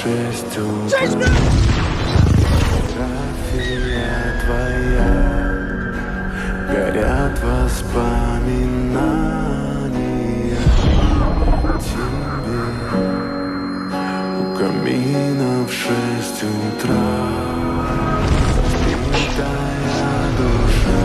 6 утра. Фотография твоя, горят воспоминания тебе. У камина в 6 утра, разбитая душа.